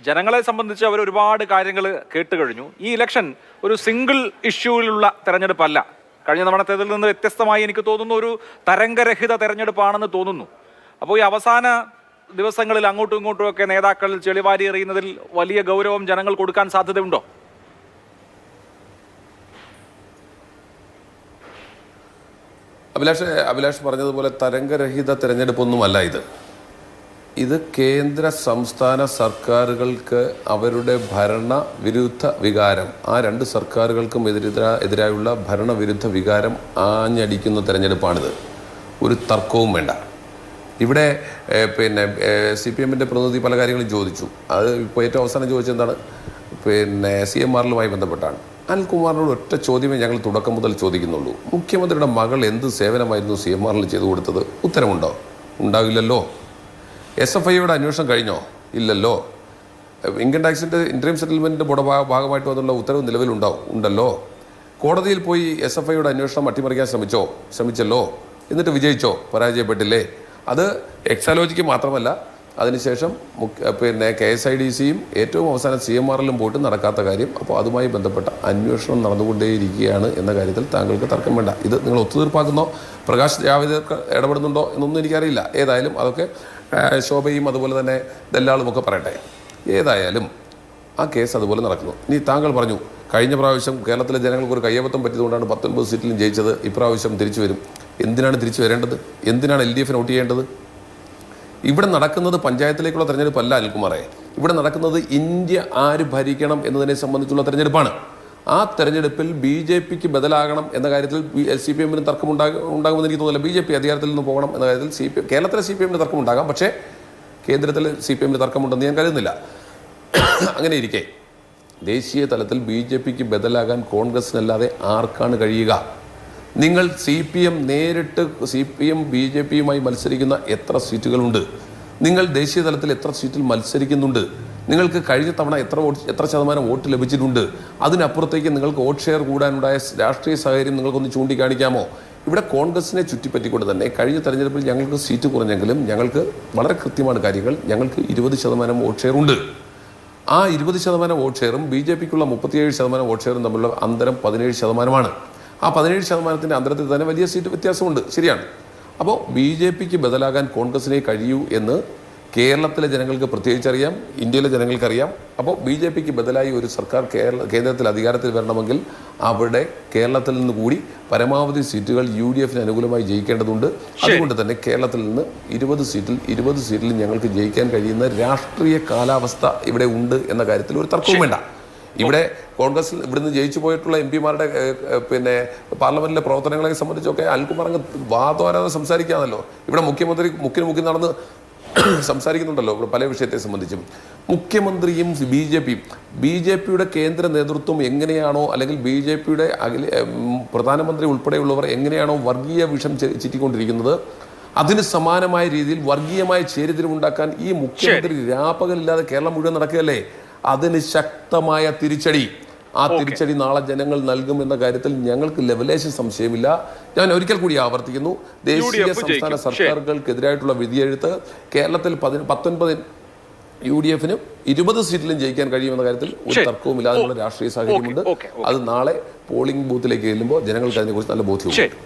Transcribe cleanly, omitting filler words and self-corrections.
ജനങ്ങളെ സംബന്ധിച്ച് അവർ ഒരുപാട് കാര്യങ്ങൾ കേട്ട് കഴിഞ്ഞു. ഈ ഇലക്ഷൻ ഒരു സിംഗിൾ ഇഷ്യൂവിലുള്ള തെരഞ്ഞെടുപ്പല്ല. കഴിഞ്ഞ തവണത്തേതിൽ നിന്ന് വ്യത്യസ്തമായി എനിക്ക് തോന്നുന്നു ഒരു തരംഗരഹിത തെരഞ്ഞെടുപ്പാണെന്ന് തോന്നുന്നു. അപ്പോൾ ഈ അവസാന ദിവസങ്ങളിൽ അങ്ങോട്ടും ഇങ്ങോട്ടും ഒക്കെ നേതാക്കൾ ചെളിവാരി എറിയുന്നതിൽ വലിയ ഗൗരവം ജനങ്ങൾ കൊടുക്കാൻ സാധ്യതയുണ്ടോ? അഭിലാഷ് പറഞ്ഞതുപോലെ തരംഗരഹിത തെരഞ്ഞെടുപ്പൊന്നുമല്ല ഇത് കേന്ദ്ര സംസ്ഥാന സർക്കാരുകൾക്ക് അവരുടെ ഭരണവിരുദ്ധ വികാരം, ആ രണ്ട് സർക്കാരുകൾക്കും എതിരായുള്ള ഭരണവിരുദ്ധ വികാരം ആഞ്ഞടിക്കുന്ന തെരഞ്ഞെടുപ്പാണിത്. ഒരു തർക്കവും വേണ്ട. ഇവിടെ CPM-ൻ്റെ പ്രതിനിധി പല കാര്യങ്ങളും ചോദിച്ചു. അത് ഇപ്പോൾ ഏറ്റവും അവസാനം ചോദിച്ചെന്താണ്, CMR-ലുമായി ബന്ധപ്പെട്ടാണ്. അനിൽകുമാറിനോട് ഒറ്റ ചോദ്യമേ ഞങ്ങൾ തുടക്കം മുതൽ ചോദിക്കുന്നുള്ളൂ. മുഖ്യമന്ത്രിയുടെ മകൾ എന്ത് സേവനമായിരുന്നു CMR-ൽ ചെയ്തു കൊടുത്തത്? ഉത്തരമുണ്ടോ? ഉണ്ടാവില്ലല്ലോ. SFIയുടെ അന്വേഷണം കഴിഞ്ഞോ? ഇല്ലല്ലോ. ഇൻകം ടാക്സിൻ്റെ ഇൻട്രീം സെറ്റിൽമെൻറ്റിൻ്റെ ഭാഗമായിട്ട് വന്നുള്ള ഉത്തരവ് ഉണ്ടല്ലോ. കോടതിയിൽ പോയി SFIയുടെ അന്വേഷണം അട്ടിമറിക്കാൻ ശ്രമിച്ചല്ലോ. എന്നിട്ട് വിജയിച്ചോ? പരാജയപ്പെട്ടില്ലേ? അത് എക്സാലോജിക്ക് മാത്രമല്ല, അതിനുശേഷം KSIDCയും ഏറ്റവും അവസാനം CMR-ലും പോയിട്ട് നടക്കാത്ത കാര്യം. അപ്പോൾ അതുമായി ബന്ധപ്പെട്ട അന്വേഷണം നടന്നുകൊണ്ടേയിരിക്കുകയാണ് എന്ന കാര്യത്തിൽ താങ്കൾക്ക് തർക്കം വേണ്ട. ഇത് നിങ്ങൾ ഒത്തുതീർപ്പാക്കുന്നോ, പ്രകാശ് ജാവദേക്കർ ഇടപെടുന്നുണ്ടോ എന്നൊന്നും എനിക്കറിയില്ല. ഏതായാലും അതൊക്കെ ശോഭയും അതുപോലെ തന്നെ ദല്ലാളും ഒക്കെ പറയട്ടെ. ഏതായാലും ആ കേസ് അതുപോലെ നടക്കുന്നു. ഇനി താങ്കൾ പറഞ്ഞു കഴിഞ്ഞ പ്രാവശ്യം കേരളത്തിലെ ജനങ്ങൾക്ക് ഒരു കയ്യബദ്ധം പറ്റിയതുകൊണ്ടാണ് 19 സീറ്റിലും ജയിച്ചത്, ഇപ്രാവശ്യം തിരിച്ചു വരും. എന്തിനാണ് തിരിച്ചു വരേണ്ടത്? എന്തിനാണ് LDF-ന് വോട്ട് ചെയ്യേണ്ടത്? ഇവിടെ നടക്കുന്നത് പഞ്ചായത്തിലേക്കുള്ള തെരഞ്ഞെടുപ്പല്ല അനിൽകുമാറെ. ഇവിടെ നടക്കുന്നത് ഇന്ത്യ ആര് ഭരിക്കണം എന്നതിനെ സംബന്ധിച്ചുള്ള തെരഞ്ഞെടുപ്പാണ്. ആ തെരഞ്ഞെടുപ്പിൽ BJPക്ക് ബദലാകണം എന്ന കാര്യത്തിൽ CPM-ന് തർക്കമുണ്ടാകുമെന്ന് എനിക്ക് തോന്നുന്നില്ല. BJP അധികാരത്തിൽ നിന്ന് പോകണം എന്ന കാര്യത്തിൽ കേരളത്തിലെ CPM-ന് തർക്കമുണ്ടാകാം, പക്ഷേ കേന്ദ്രത്തിൽ CPM-ന് തർക്കമുണ്ടെന്ന് ഞാൻ കരുതുന്നില്ല. അങ്ങനെ ഇരിക്കെ ദേശീയ തലത്തിൽ BJPക്ക് ബദലാകാൻ കോൺഗ്രസിനല്ലാതെ ആർക്കാണ് കഴിയുക? നിങ്ങൾ CPM നേരിട്ട് BJPയുമായി മത്സരിക്കുന്ന എത്ര സീറ്റുകളുണ്ട്? നിങ്ങൾ ദേശീയ തലത്തിൽ എത്ര സീറ്റിൽ മത്സരിക്കുന്നുണ്ട്? നിങ്ങൾക്ക് കഴിഞ്ഞ തവണ എത്ര ശതമാനം വോട്ട് ലഭിച്ചിട്ടുണ്ട്? അതിനപ്പുറത്തേക്ക് നിങ്ങൾക്ക് വോട്ട് ഷെയർ കൂടാനുണ്ടായ രാഷ്ട്രീയ സാഹചര്യം നിങ്ങൾക്കൊന്ന് ചൂണ്ടിക്കാണിക്കാമോ? ഇവിടെ കോൺഗ്രസിനെ ചുറ്റിപ്പറ്റിക്കൊണ്ട് തന്നെ കഴിഞ്ഞ തെരഞ്ഞെടുപ്പിൽ ഞങ്ങൾക്ക് സീറ്റ് കുറഞ്ഞെങ്കിലും ഞങ്ങൾക്ക് വളരെ കൃത്യമാണ് കാര്യങ്ങൾ. ഞങ്ങൾക്ക് 20% വോട്ട് ഷെയർ ഉണ്ട്. ആ 20% വോട്ട് ഷെയറും BJPക്കുള്ള 37% വോട്ട് ഷെയറും തമ്മിലുള്ള അന്തരം 17%. ആ 17% അന്തരത്തിൽ തന്നെ വലിയ സീറ്റ് വ്യത്യാസമുണ്ട്. ശരിയാണ്. അപ്പോൾ BJPക്ക് ബദലാകാൻ കോൺഗ്രസിനെ കഴിയൂ എന്ന് കേരളത്തിലെ ജനങ്ങൾക്ക് പ്രത്യേകിച്ചറിയാം, ഇന്ത്യയിലെ ജനങ്ങൾക്കറിയാം. അപ്പോൾ BJPക്ക് ബദലായി ഒരു സർക്കാർ കേന്ദ്രത്തിൽ അധികാരത്തിൽ വരണമെങ്കിൽ അവിടെ കേരളത്തിൽ നിന്ന് കൂടി പരമാവധി സീറ്റുകൾ UDF-ന് അനുകൂലമായി ജയിക്കേണ്ടതുണ്ട്. അതുകൊണ്ട് തന്നെ കേരളത്തിൽ നിന്ന് 20 സീറ്റിൽ ഞങ്ങൾക്ക് ജയിക്കാൻ കഴിയുന്ന രാഷ്ട്രീയ കാലാവസ്ഥ ഇവിടെ ഉണ്ട് എന്ന കാര്യത്തിൽ ഒരു തർക്കവും വേണ്ട. ഇവിടെ കോൺഗ്രസ് ഇവിടുന്ന് ജയിച്ചു പോയിട്ടുള്ള MP-മാരുടെ പാർലമെന്റിലെ പ്രവർത്തനങ്ങളെ സംബന്ധിച്ചൊക്കെ അനിൽകുമാർ അങ്ങ് വാതോരാതെ സംസാരിക്കാമല്ലോ. ഇവിടെ മുഖ്യമന്ത്രി നടന്ന് സംസാരിക്കുന്നുണ്ടല്ലോ ഇവിടെ പല വിഷയത്തെ സംബന്ധിച്ചും. മുഖ്യമന്ത്രിയും BJPയുടെ കേന്ദ്ര നേതൃത്വം എങ്ങനെയാണോ, അല്ലെങ്കിൽ BJPയുടെ പ്രധാനമന്ത്രി ഉൾപ്പെടെയുള്ളവർ എങ്ങനെയാണോ വർഗീയ വിഷം ചിറ്റിക്കൊണ്ടിരിക്കുന്നത്, അതിന് സമാനമായ രീതിയിൽ വർഗീയമായ ചേരിതിരിവുണ്ടാക്കാൻ ഈ മുഖ്യമന്ത്രി രാപ്പകലില്ലാതെ കേരളം മുഴുവൻ നടക്കുകയല്ലേ. അതിന് ശക്തമായ തിരിച്ചടി, ആ തിരിച്ചടി നാളെ ജനങ്ങൾ നൽകുമെന്ന കാര്യത്തിൽ ഞങ്ങൾക്ക് ലെവലേശം സംശയമില്ല. ഞാൻ ഒരിക്കൽ കൂടി ആവർത്തിക്കുന്നു, ദേശീയ സംസ്ഥാന സർക്കാരുകൾക്കെതിരായിട്ടുള്ള വിധിയെഴുത്ത് കേരളത്തിൽ 19 UDF-നും 20 സീറ്റിലും ജയിക്കാൻ കഴിയുമെന്ന കാര്യത്തിൽ ഒരു തർക്കവുമില്ല. അതിനുള്ള രാഷ്ട്രീയ സാഹചര്യമുണ്ട്. അത് നാളെ പോളിംഗ് ബൂത്തിലേക്ക് ചെല്ലുമ്പോൾ ജനങ്ങൾക്ക് അതിനെക്കുറിച്ച് നല്ല ബോധ്യമുണ്ട്.